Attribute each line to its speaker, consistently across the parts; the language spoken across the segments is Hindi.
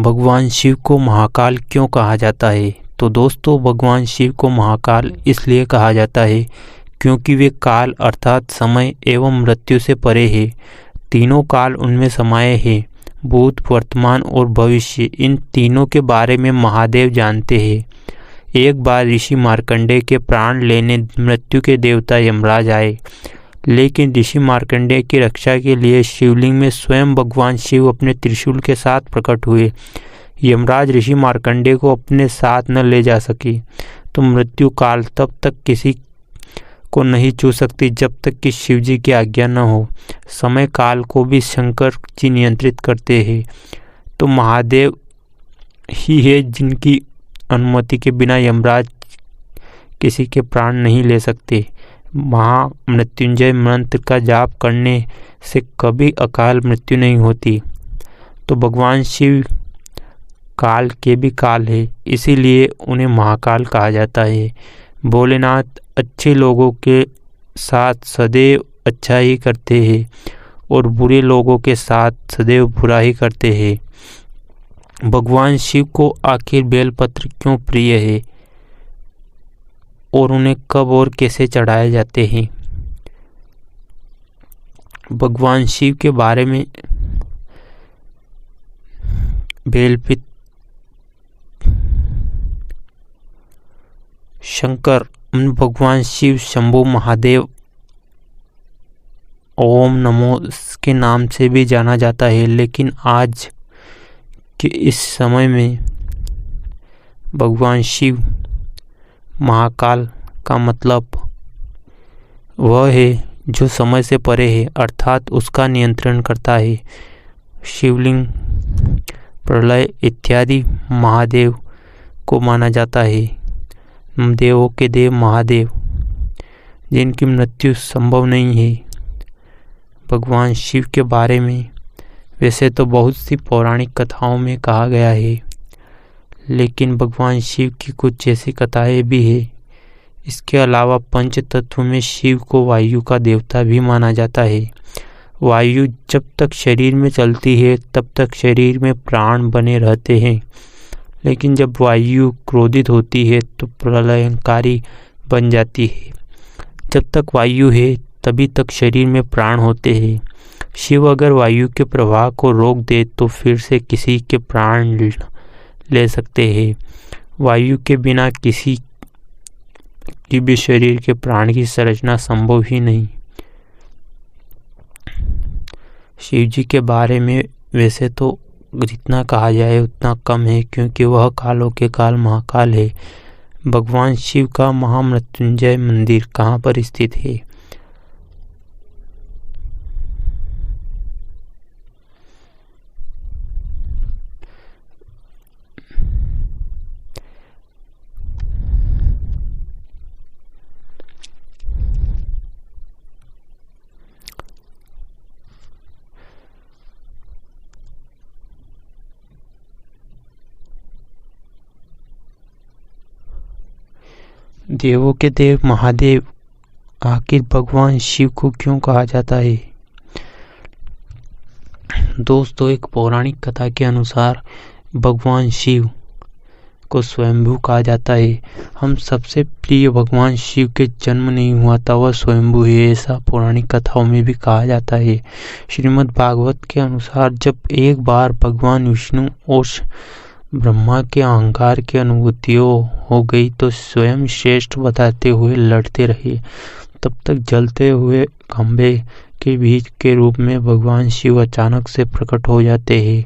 Speaker 1: भगवान शिव को महाकाल क्यों कहा जाता है? तो दोस्तों, भगवान शिव को महाकाल इसलिए कहा जाता है क्योंकि वे काल अर्थात समय एवं मृत्यु से परे है। तीनों काल उनमें समाये हैं। भूत, वर्तमान और भविष्य, इन तीनों के बारे में महादेव जानते हैं। एक बार ऋषि मार्कंडेय के प्राण लेने मृत्यु के देवता यमराज आए, लेकिन ऋषि मार्कंडेय की रक्षा के लिए शिवलिंग में स्वयं भगवान शिव अपने त्रिशूल के साथ प्रकट हुए। यमराज ऋषि मार्कंडेय को अपने साथ न ले जा सके, तो मृत्यु काल तब तक किसी को नहीं छू सकती जब तक कि शिव जी की आज्ञा न हो। समय काल को भी शंकर जी नियंत्रित करते हैं, तो महादेव ही है जिनकी अनुमति के बिना यमराज किसी के प्राण नहीं ले सकते। महामृत्युंजय मंत्र का जाप करने से कभी अकाल मृत्यु नहीं होती। तो भगवान शिव काल के भी काल है, इसीलिए उन्हें महाकाल कहा जाता है। भोलेनाथ अच्छे लोगों के साथ सदैव अच्छा ही करते हैं और बुरे लोगों के साथ सदैव बुरा ही करते हैं। भगवान शिव को आखिर बेलपत्र क्यों प्रिय है और उन्हें कब और कैसे चढ़ाए जाते हैं? भगवान शिव के बारे में बेलपत्र शंकर भगवान शिव शंभु महादेव ओम नमो के नाम से भी जाना जाता है, लेकिन आज के इस समय में भगवान शिव महाकाल का मतलब वह है जो समय से परे है, अर्थात उसका नियंत्रण करता है। शिवलिंग, प्रलय इत्यादि महादेव को माना जाता है। देवों के देव महादेव, जिनकी मृत्यु संभव नहीं है। भगवान शिव के बारे में वैसे तो बहुत सी पौराणिक कथाओं में कहा गया है, लेकिन भगवान शिव की कुछ ऐसी कथाएं भी है। इसके अलावा पंच तत्व में शिव को वायु का देवता भी माना जाता है। वायु जब तक शरीर में चलती है तब तक शरीर में प्राण बने रहते हैं, लेकिन जब वायु क्रोधित होती है तो प्रलयंकारी बन जाती है। जब तक वायु है तभी तक शरीर में प्राण होते हैं। शिव अगर वायु के प्रवाह को रोक दे तो फिर से किसी के प्राण ले सकते हैं। वायु के बिना किसी की भी शरीर के प्राण की संरचना संभव ही नहीं। शिव जी के बारे में वैसे तो जितना कहा जाए उतना कम है, क्योंकि वह कालों के काल महाकाल है। भगवान शिव का महामृत्युंजय मंदिर कहाँ पर स्थित है? देवों के देव महादेव आखिर भगवान शिव को क्यों कहा जाता है? दोस्तों, एक पौराणिक कथा के अनुसार भगवान शिव को स्वयंभू कहा जाता है। हम सबसे प्रिय भगवान शिव के जन्म नहीं हुआ था, वह स्वयंभू है, ऐसा पौराणिक कथाओं में भी कहा जाता है। श्रीमद् भागवत के अनुसार जब एक बार भगवान विष्णु और ब्रह्मा के अहंकार की अनुभूतियों हो गई तो स्वयं श्रेष्ठ बताते हुए लड़ते रहे। तब तक जलते हुए खंभे के बीच के रूप में भगवान शिव अचानक से प्रकट हो जाते हैं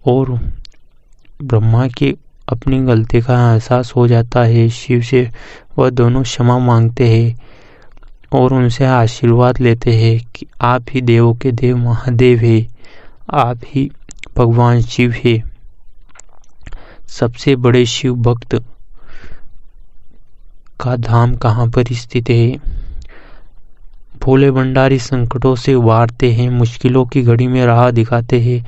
Speaker 1: और ब्रह्मा की अपनी गलती का एहसास हो जाता है। शिव से वह दोनों क्षमा मांगते हैं और उनसे आशीर्वाद लेते हैं कि आप ही देवों के देव महादेव हैं, आप ही भगवान शिव हैं। सबसे बड़े शिव भक्त का धाम कहाँ पर स्थित है? भोले भंडारी संकटों से उबारते हैं, मुश्किलों की घड़ी में राह दिखाते हैं,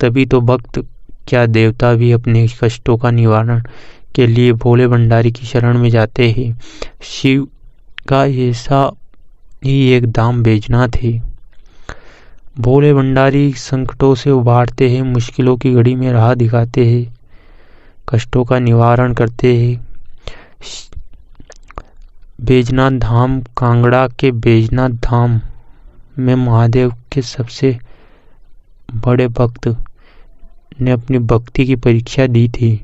Speaker 1: तभी तो भक्त क्या देवता भी अपने कष्टों का निवारण के लिए भोले भंडारी की शरण में जाते हैं। शिव का ऐसा ही एक धाम बैजनाथ है। भोले भंडारी संकटों से उबारते हैं, मुश्किलों की घड़ी में राह दिखाते हैं, कष्टों का निवारण करते हैं। बैजनाथ धाम, कांगड़ा के बैजनाथ धाम में महादेव के सबसे बड़े भक्त ने अपनी भक्ति की परीक्षा दी थी।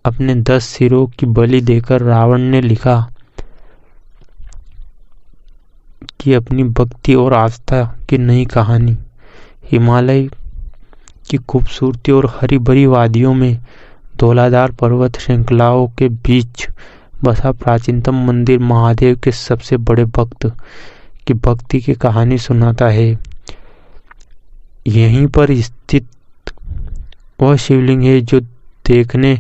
Speaker 1: अपने 10 सिरों की बलि देकर रावण ने लिखा कि अपनी भक्ति और आस्था की नई कहानी। हिमालय की खूबसूरती और हरी भरी वादियों में धौलाधार पर्वत श्रृंखलाओं के बीच बसा प्राचीनतम मंदिर महादेव के सबसे बड़े भक्त की भक्ति की कहानी सुनाता है। यहीं पर स्थित वह शिवलिंग है जो देखने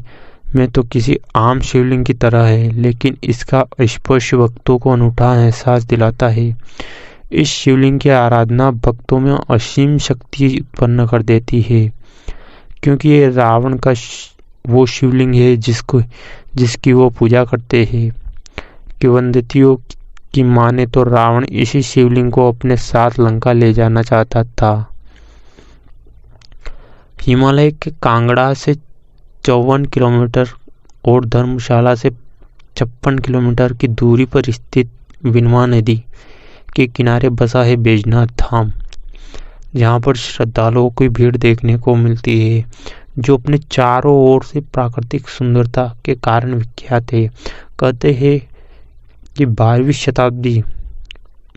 Speaker 1: में तो किसी आम शिवलिंग की तरह है, लेकिन इसका स्पर्श भक्तों को अनूठा एहसास दिलाता है। इस शिवलिंग की आराधना भक्तों में असीम शक्ति उत्पन्न कर देती है, क्योंकि ये रावण का वो शिवलिंग है जिसकी वो पूजा करते हैं। किंवदंतियों की माने तो रावण इसी शिवलिंग को अपने साथ लंका ले जाना चाहता था। हिमालय के कांगड़ा से 54 किलोमीटर और धर्मशाला से 56 किलोमीटर की दूरी पर स्थित विनवा नदी के किनारे बसा है बैजनाथ धाम, जहाँ पर श्रद्धालुओं की भीड़ देखने को मिलती है, जो अपने चारों ओर से प्राकृतिक सुंदरता के कारण विख्यात है। कहते हैं कि 12वीं शताब्दी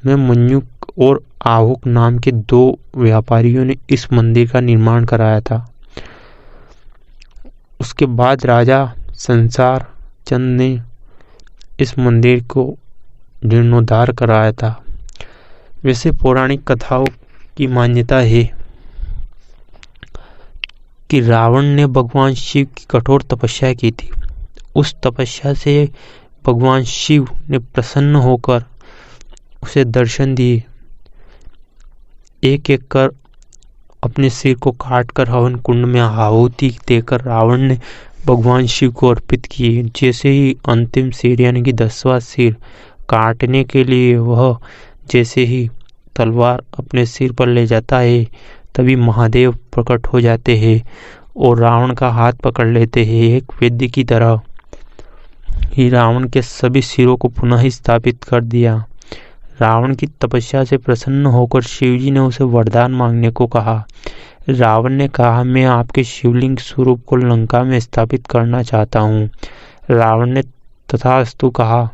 Speaker 1: में मन्युक और आहुक नाम के 2 व्यापारियों ने इस मंदिर का निर्माण कराया था। उसके बाद राजा संसार चंद ने इस मंदिर को जीर्णोद्धार कराया था। वैसे पौराणिक कथाओं की मान्यता है कि रावण ने भगवान शिव की कठोर तपस्या की थी। उस तपस्या से भगवान शिव ने प्रसन्न होकर उसे दर्शन दिए। एक एक कर अपने सिर को काटकर हवन कुंड में आहुति देकर रावण ने भगवान शिव को अर्पित किए। जैसे ही अंतिम सिर यानी कि 10वां सिर काटने के लिए वह जैसे ही तलवार अपने सिर पर ले जाता है, तभी महादेव प्रकट हो जाते हैं और रावण का हाथ पकड़ लेते हैं। एक वैद्य की तरह ही रावण के सभी सिरों को पुनः स्थापित कर दिया। रावण की तपस्या से प्रसन्न होकर शिवजी ने उसे वरदान मांगने को कहा। रावण ने कहा, मैं आपके शिवलिंग स्वरूप को लंका में स्थापित करना चाहता हूँ। रावण ने तथास्तु कहा।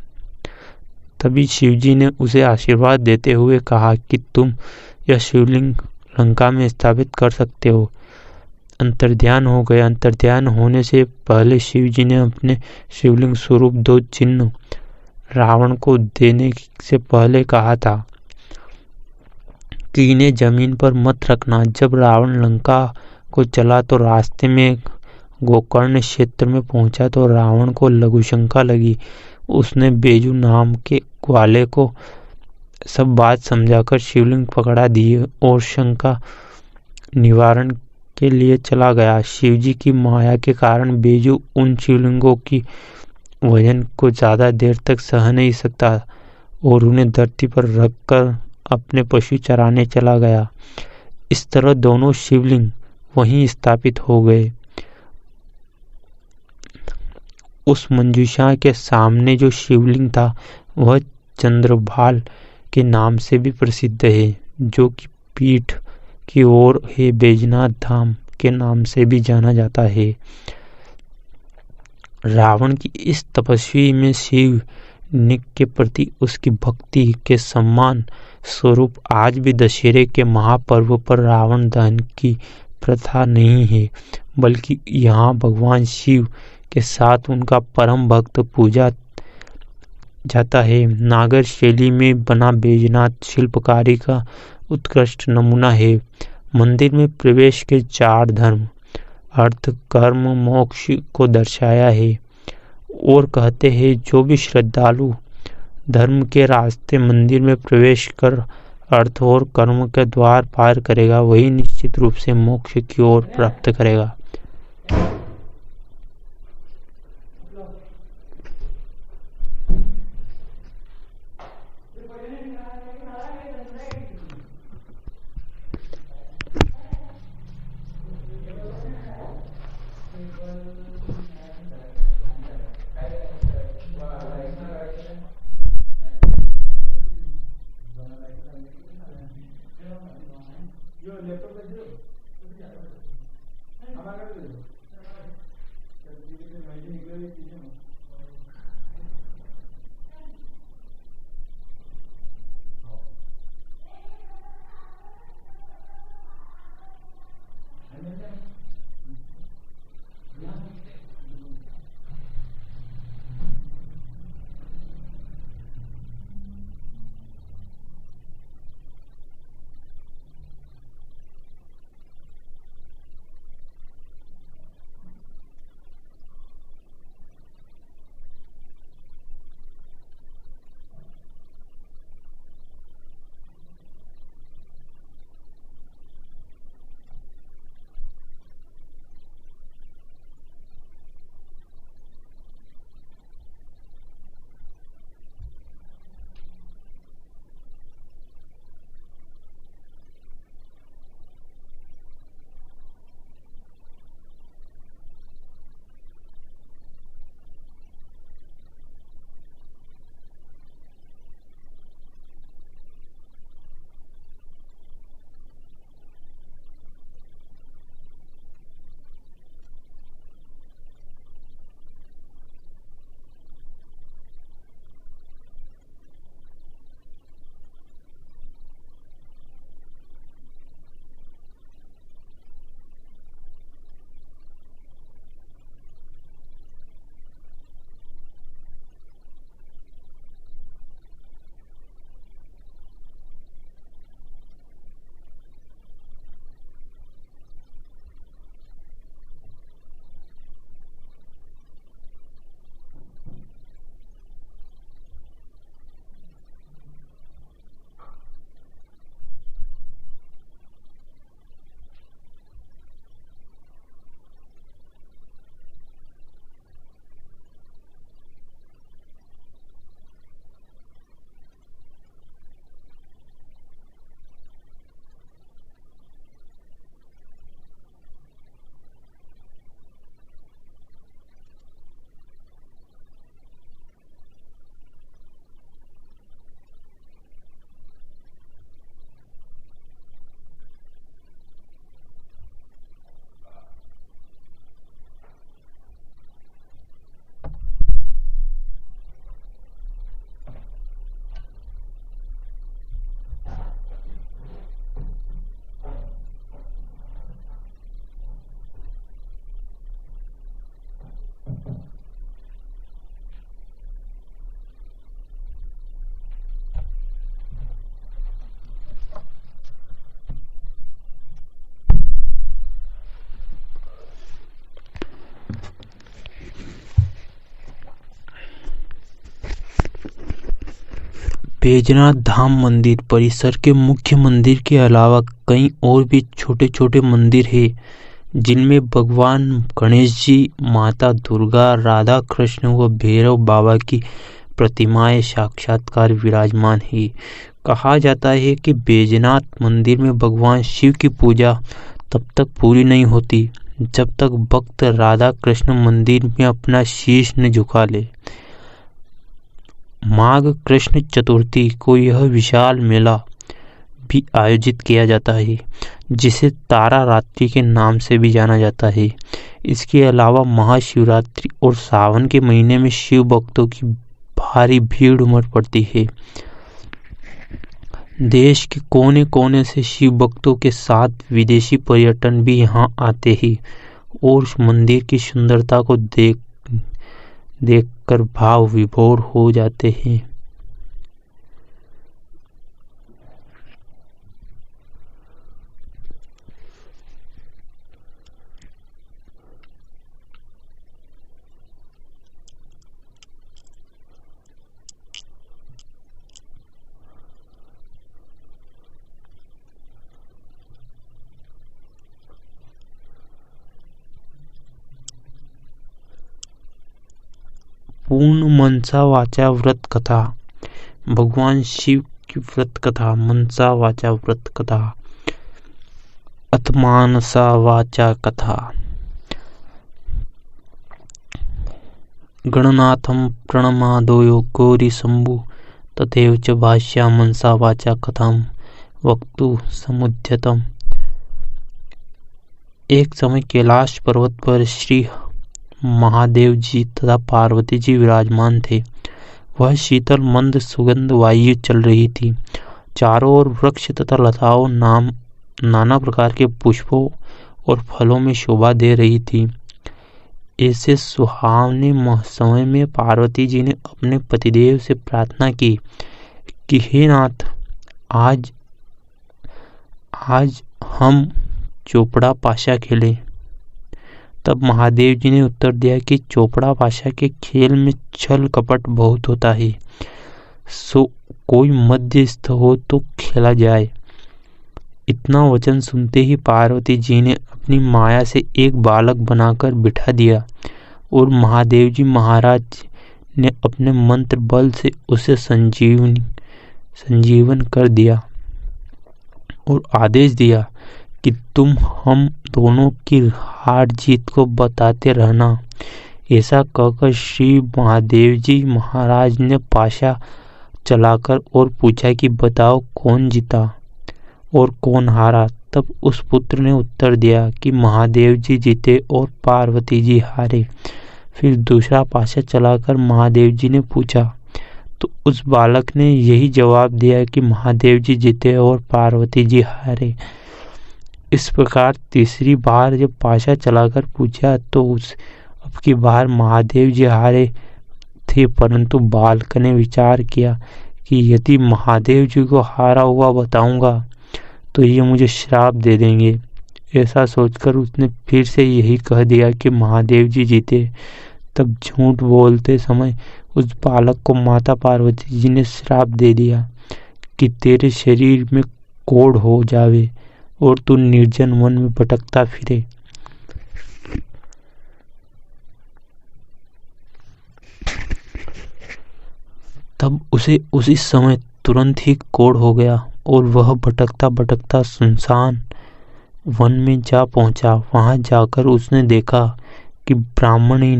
Speaker 1: तभी शिवजी ने उसे आशीर्वाद देते हुए कहा कि तुम यह शिवलिंग लंका में स्थापित कर सकते हो। अंतर्ध्यान हो गए। अंतर्ध्यान होने से पहले शिवजी ने अपने शिवलिंग स्वरूप 2 चिन्ह रावण को देने से पहले कहा था कि इन्हें जमीन पर मत रखना। जब रावण लंका को चला तो रास्ते में गोकर्ण क्षेत्र में पहुंचा तो रावण को लघुशंका लगी। उसने बेजू नाम के ग्वाले को सब बात समझाकर शिवलिंग पकड़ा दिए और शंका निवारण के लिए चला गया। शिवजी की माया के कारण बेजू उन शिवलिंगों की वजन को ज्यादा देर तक सह नहीं सकता और उन्हें धरती पर रखकर अपने पशु चराने चला गया। इस तरह दोनों शिवलिंग वहीं स्थापित हो गए। उस मंजूषा के सामने जो शिवलिंग था वह चंद्रभाल के नाम से भी प्रसिद्ध है, जो कि पीठ की ओर है बैजनाथ धाम के नाम से भी जाना जाता है। रावण की इस तपस्वी में शिव के प्रति उसकी भक्ति के सम्मान स्वरूप आज भी दशहरे के महापर्व पर रावण दहन की प्रथा नहीं है, बल्कि यहाँ भगवान शिव के साथ उनका परम भक्त पूजा जाता है। नागर शैली में बना बैजनाथ शिल्पकारी का उत्कृष्ट नमूना है। मंदिर में प्रवेश के 4 धर्म अर्थ कर्म मोक्ष को दर्शाया है और कहते हैं जो भी श्रद्धालु धर्म के रास्ते मंदिर में प्रवेश कर अर्थ और कर्म के द्वार पार करेगा वही निश्चित रूप से मोक्ष की ओर प्राप्त करेगा। बैजनाथ धाम मंदिर परिसर के मुख्य मंदिर के अलावा कई और भी छोटे छोटे मंदिर हैं, जिनमें भगवान गणेश जी, माता दुर्गा, राधा कृष्ण व भैरव बाबा की प्रतिमाएं साक्षात्कार विराजमान है। कहा जाता है कि बैजनाथ मंदिर में भगवान शिव की पूजा तब तक पूरी नहीं होती जब तक भक्त राधा कृष्ण मंदिर में अपना शीश न झुका ले। माघ कृष्ण चतुर्थी को यह विशाल मेला भी आयोजित किया जाता है, जिसे तारा रात्रि के नाम से भी जाना जाता है। इसके अलावा महाशिवरात्रि और सावन के महीने में शिव भक्तों की भारी भीड़ उमड़ पड़ती है। देश के कोने कोने से शिव भक्तों के साथ विदेशी पर्यटन भी यहाँ आते हैं और उस मंदिर की सुंदरता को देखकर भाव विभोर हो जाते हैं। पूर्ण मनसा वाचा व्रत कथा। भगवान शिव की व्रत कथा मनसा वाचा व्रत कथा, अतमानसा वाचा कथा। गणनाथम प्रणमादोयो गौरी शंभु तथैव च भाष्या मनसा वाचा कथाम वक्तु समुद्यतम। एक समय कैलाश पर्वत पर श्री महादेव जी तथा पार्वती जी विराजमान थे। वह शीतल मंद सुगंध वायु चल रही थी। चारों ओर वृक्ष तथा लताओं नाना प्रकार के पुष्पों और फलों में शोभा दे रही थी। ऐसे सुहावने समय में पार्वती जी ने अपने पतिदेव से प्रार्थना की कि हे नाथ, आज हम चोपड़ा पाशा खेलें। तब महादेव जी ने उत्तर दिया कि चोपड़ा पाशा के खेल में छल कपट बहुत होता है, सो कोई मध्यस्थ हो तो खेला जाए। इतना वचन सुनते ही पार्वती जी ने अपनी माया से एक बालक बनाकर बिठा दिया और महादेव जी महाराज ने अपने मंत्र बल से उसे संजीवन कर दिया और आदेश दिया कि तुम हम दोनों की हार जीत को बताते रहना। ऐसा कहकर श्री महादेव जी महाराज ने पाशा चलाकर और पूछा कि बताओ कौन जीता और कौन हारा। तब उस पुत्र ने उत्तर दिया कि महादेव जी जीते और पार्वती जी हारे। फिर दूसरा पाशा चलाकर महादेव जी ने पूछा तो उस बालक ने यही जवाब दिया कि महादेव जी जीते और पार्वती जी हारे। इस प्रकार तीसरी बार जब पाशा चलाकर पूछा तो अब की बार महादेव जी हारे थे, परंतु बालक ने विचार किया कि यदि महादेव जी को हारा हुआ बताऊंगा तो ये मुझे श्राप दे देंगे। ऐसा सोचकर उसने फिर से यही कह दिया कि महादेव जी जीते। तब झूठ बोलते समय उस बालक को माता पार्वती जी ने श्राप दे दिया कि तेरे शरीर में कोढ़ हो जावे और तू निर्जन वन में भटकता फिरे। तब उसे उसी समय तुरंत ही कोढ़ हो गया और वह भटकता भटकता सुनसान वन में जा पहुंचा। वहां जाकर उसने देखा कि ब्राह्मणी,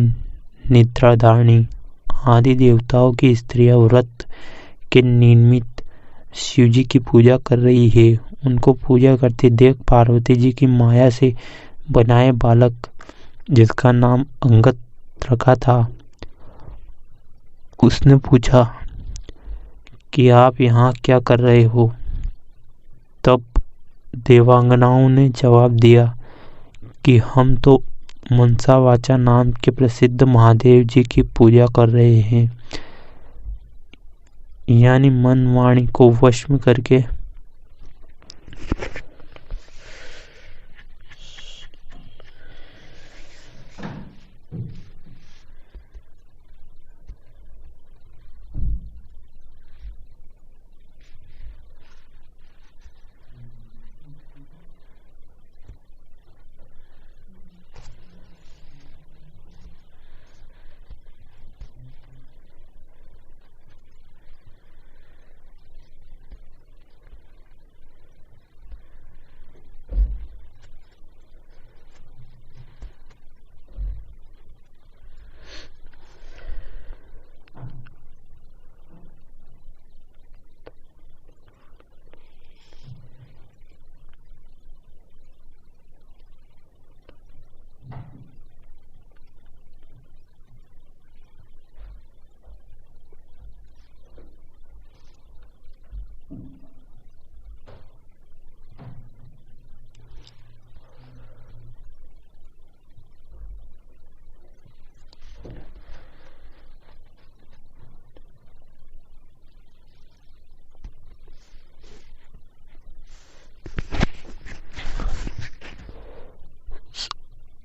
Speaker 1: निद्राधारिणी आदि देवताओं की स्त्रियां व्रत के निमित्त शिवजी की पूजा कर रही है। उनको पूजा करते देख पार्वती जी की माया से बनाए बालक, जिसका नाम अंगद रखा था, उसने पूछा कि आप यहाँ क्या कर रहे हो। तब देवांगनाओं ने जवाब दिया कि हम तो मनसा वाचा नाम के प्रसिद्ध महादेव जी की पूजा कर रहे हैं, यानी मन वाणी को वश में करके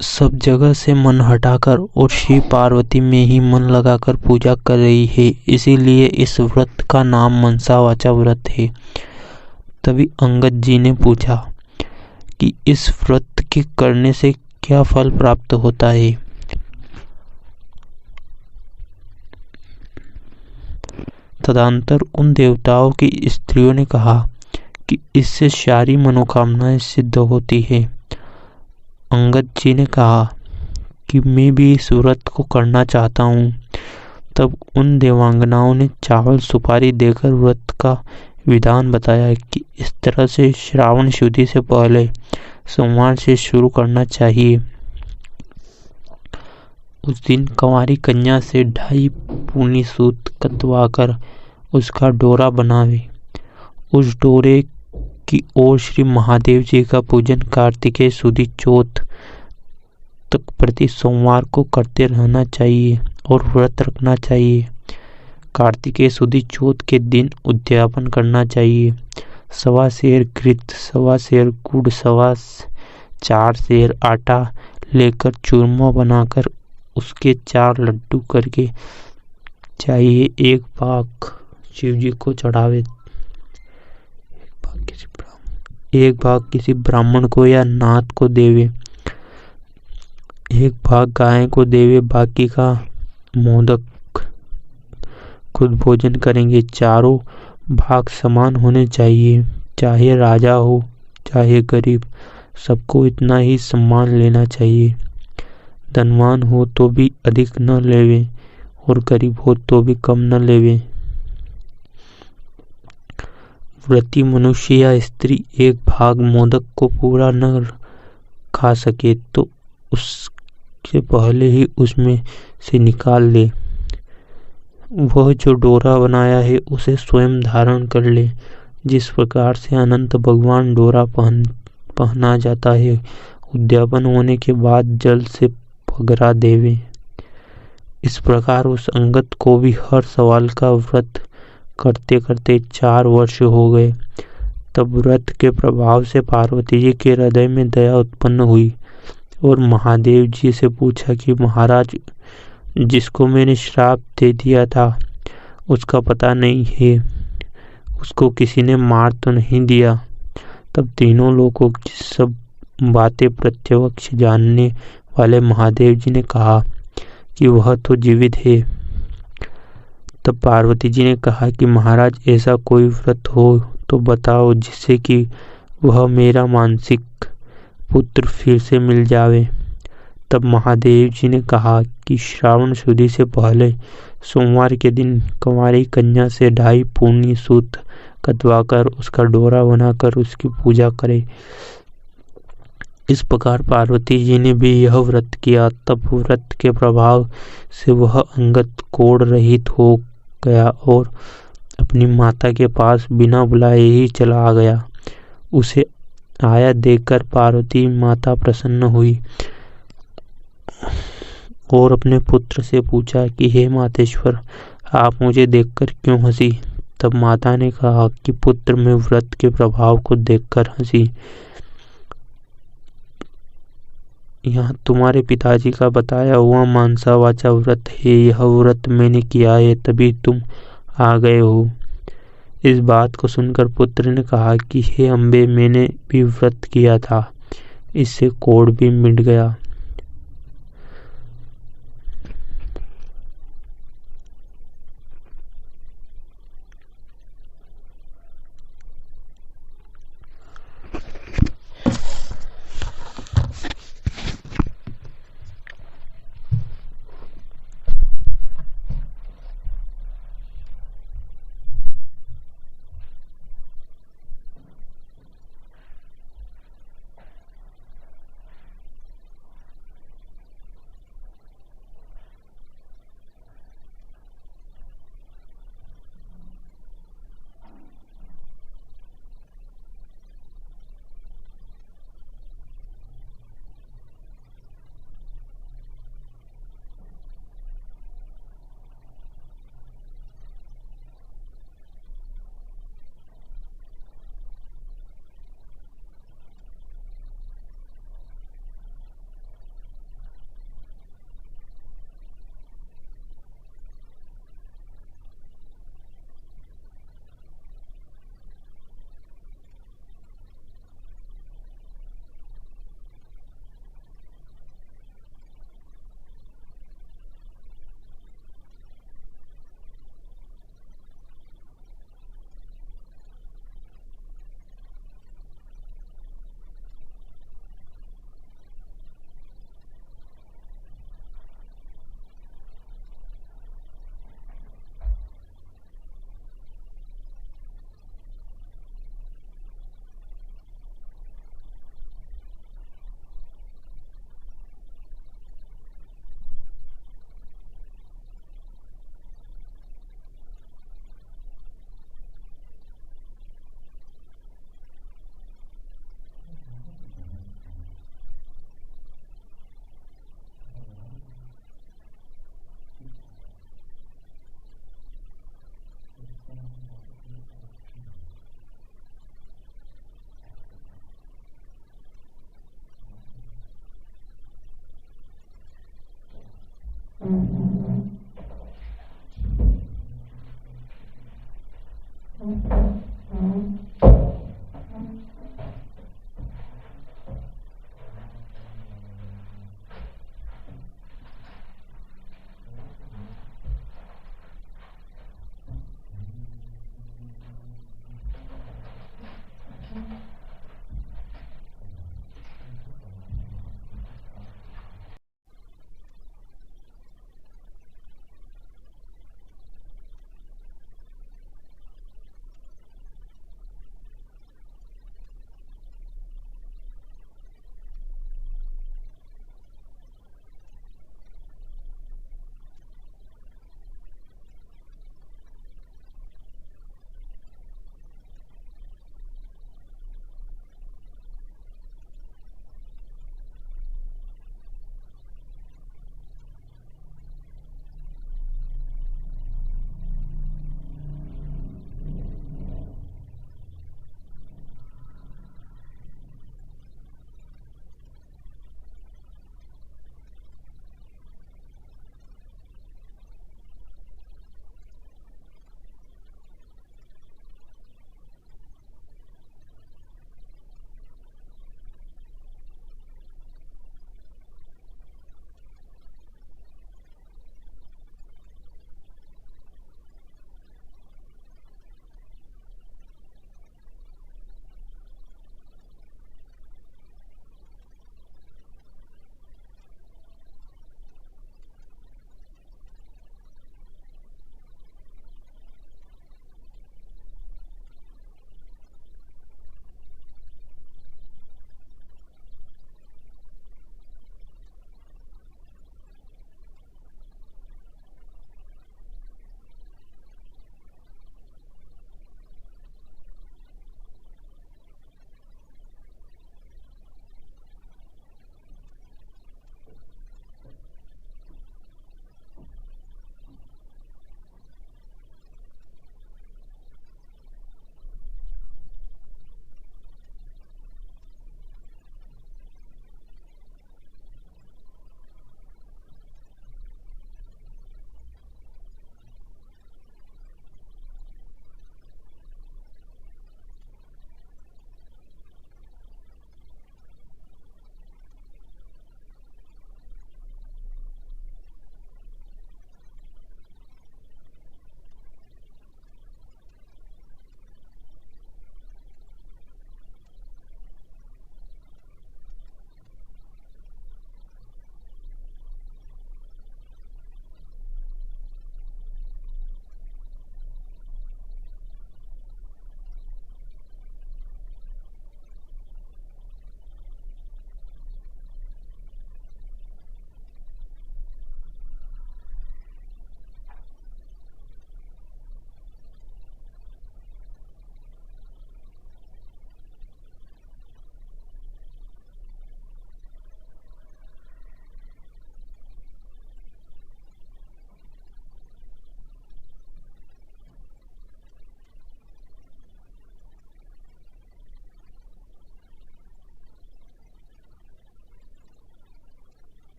Speaker 1: सब जगह से मन हटाकर और शिव पार्वती में ही मन लगाकर पूजा कर रही है, इसीलिए इस व्रत का नाम मनसा वाचा व्रत है। तभी अंगद जी ने पूछा कि इस व्रत के करने से क्या फल प्राप्त होता है। तदंतर उन देवताओं की स्त्रियों ने कहा कि इससे सारी मनोकामनाएं सिद्ध होती है। अंगद जी ने कहा कि मैं भी इस व्रत को करना चाहता हूँ। तब उन देवांगनाओं ने चावल सुपारी देकर व्रत का विधान बताया कि इस तरह से श्रावण शुद्धि से पहले सोमवार से शुरू करना चाहिए उस दिन कंवारी कन्या से 2.5 पूनी सूत कतवाकर उसका डोरा बनावे। उस डोरे की ओर श्री महादेव जी का पूजन कार्तिकेय सुदी चौथ तक प्रति सोमवार को करते रहना चाहिए और व्रत रखना चाहिए। कार्तिकेय सुदी चौथ के दिन उद्यापन करना चाहिए। 1.25 सेर घृत, 1.25 सेर गुड़, 4 सेर आटा लेकर चूरमा बनाकर उसके 4 लड्डू करके चाहिए। एक भाग शिव जी को चढ़ावे, एक भाग किसी ब्राह्मण को या नाथ को देवे, एक भाग गाय को देवे, बाकी का मोदक खुद भोजन करेंगे। चारों भाग समान होने चाहिए, चाहे राजा हो चाहे गरीब, सबको इतना ही सम्मान लेना चाहिए। धनवान हो तो भी अधिक न लेवे और गरीब हो तो भी कम न लेवे। व्रती मनुष्य या स्त्री एक भाग मोदक को पूरा न खा सके तो उसके पहले ही उसमें से निकाल ले। वह जो डोरा बनाया है उसे स्वयं धारण कर ले। जिस प्रकार से अनंत भगवान डोरा पहना जाता है, उद्यापन होने के बाद जल से पगरा देवे। इस प्रकार उस अंगत को भी हर सवाल का व्रत करते करते 4 वर्ष हो गए। तब व्रत के प्रभाव से पार्वती जी के हृदय में दया उत्पन्न हुई और महादेव जी से पूछा कि महाराज, जिसको मैंने श्राप दे दिया था उसका पता नहीं है, उसको किसी ने मार तो नहीं दिया। तब तीनों लोगों की सब बातें प्रत्यक्ष जानने वाले महादेव जी ने कहा कि वह तो जीवित है। तब पार्वती जी ने कहा कि महाराज, ऐसा कोई व्रत हो तो बताओ जिससे कि वह मेरा मानसिक पुत्र फिर से मिल जावे। तब महादेव जी ने कहा कि श्रावण शुद्धि से पहले सोमवार के दिन कंवारी कन्या से 2.5 पूनी सूत कतवाकर उसका डोरा बनाकर उसकी पूजा करे। इस प्रकार पार्वती जी ने भी यह व्रत किया। तब व्रत के प्रभाव से वह अंगत कोढ़ रहित हो गया और अपनी माता के पास बिना बुलाए ही चला गया। उसे आया देखकर पार्वती माता प्रसन्न हुई और अपने पुत्र से पूछा कि हे मातेश्वर, आप मुझे देखकर क्यों हंसी? तब माता ने कहा कि पुत्र, मैं व्रत के प्रभाव को देखकर हंसी। यह तुम्हारे पिताजी का बताया हुआ मानसा वाचा व्रत है। यह व्रत मैंने किया है, तभी तुम आ गए हो। इस बात को सुनकर पुत्र ने कहा कि हे अम्बे, मैंने भी व्रत किया था, इससे कोढ़ भी मिट गया।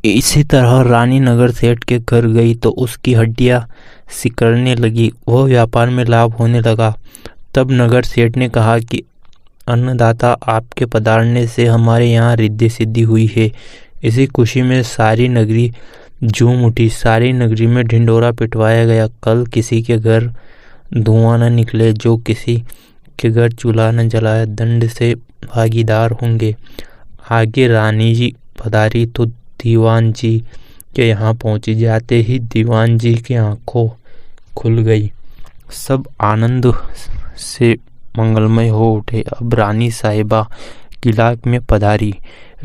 Speaker 1: इसी तरह रानी नगर सेठ के घर गई तो उसकी हड्डियां सिकुड़ने लगी। वह व्यापार में लाभ होने लगा। तब नगर सेठ ने कहा कि अन्नदाता, आपके पधारने से हमारे यहाँ रिद्धि सिद्धि हुई है। इसी खुशी में सारी नगरी झूम उठी। सारी नगरी में ढिंढोरा पिटवाया गया। कल किसी के घर धुआं न निकले, जो किसी के घर चूल्हा न जलाए, दंड से भागीदार होंगे। आगे रानी जी पधारी तो दीवान जी के यहाँ पहुंची। जाते ही दीवान जी की आंखों खुल गई। सब आनंद से मंगलमय हो उठे। अब रानी साहिबा किला में पधारी।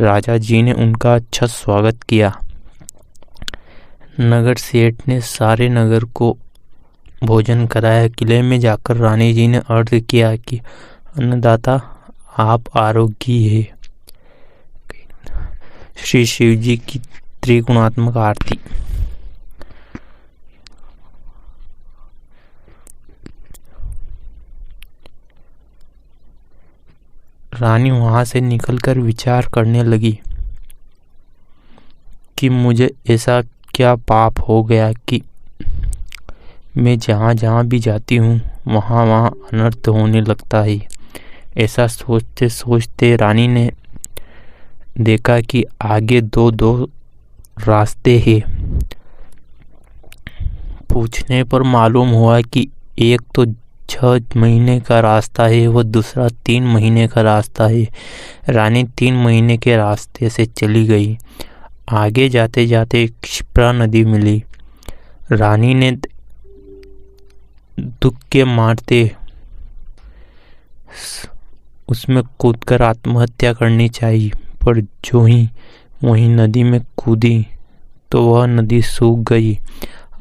Speaker 1: राजा जी ने उनका अच्छा स्वागत किया। नगर सेठ ने सारे नगर को भोजन कराया। किले में जाकर रानी जी ने अर्ज किया कि अन्नदाता, आप आरोग्य है। श्री शिव जी की त्रिगुणात्मक आरती। रानी वहां से निकलकर विचार करने लगी कि मुझे ऐसा क्या पाप हो गया कि मैं जहाँ जहाँ भी जाती हूँ वहाँ वहाँ अनर्थ होने लगता है। ऐसा सोचते सोचते रानी ने देखा कि आगे दो रास्ते हैं। पूछने पर मालूम हुआ कि एक तो 6 महीने का रास्ता है, वो दूसरा 3 महीने का रास्ता है। रानी 3 महीने के रास्ते से चली गई। आगे जाते जाते एक क्षिप्रा नदी मिली। रानी ने दुख के मारते उसमें कूदकर आत्महत्या करनी चाहिए, पर जो ही वही नदी में कूदी तो वह नदी सूख गई।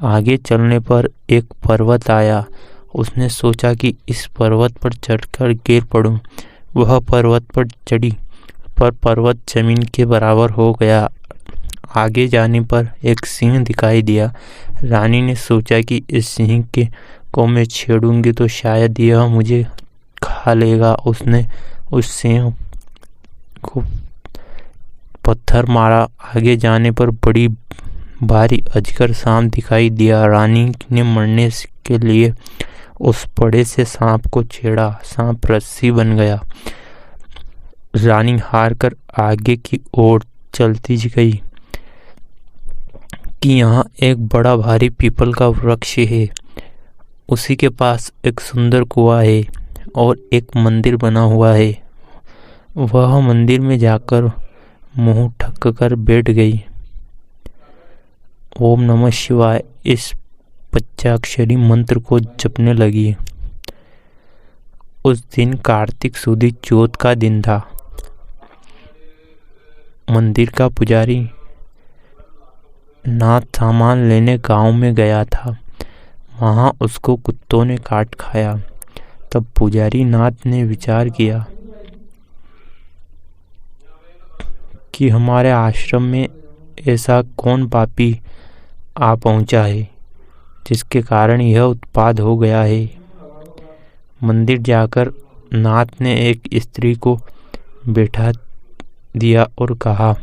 Speaker 1: आगे चलने पर एक पर्वत आया। उसने सोचा कि इस पर्वत पर चढ़कर गिर पड़ूं। वह पर्वत पर चढ़ी, पर पर्वत जमीन के बराबर हो गया। आगे जाने पर एक सिंह दिखाई दिया। रानी ने सोचा कि इस सिंह के को मैं छेड़ूंगी तो शायद यह मुझे खा लेगा। उसने उस सिंह को पत्थर मारा। आगे जाने पर बड़ी भारी अजगर सांप दिखाई दिया। रानी ने मरने के लिए उस बड़े से सांप को छेड़ा। सांप रस्सी बन गया। रानी हार कर आगे की ओर चलती गई कि यहाँ एक बड़ा भारी पीपल का वृक्ष है। उसी के पास एक सुंदर कुआं है और एक मंदिर बना हुआ है। वह मंदिर में जाकर मुंह ढक कर बैठ गई। ओम नमः शिवाय इस पंचाक्षरी मंत्र को जपने लगी। उस दिन कार्तिक सुदी चौथ का दिन था। मंदिर का पुजारी नाथ सामान लेने गांव में गया था। वहां उसको कुत्तों ने काट खाया। तब पुजारी नाथ ने विचार किया कि हमारे आश्रम में ऐसा कौन पापी आ पहुंचा है जिसके कारण यह उत्पात हो गया है। मंदिर जाकर नाथ ने एक स्त्री को बैठा दिया और कहा,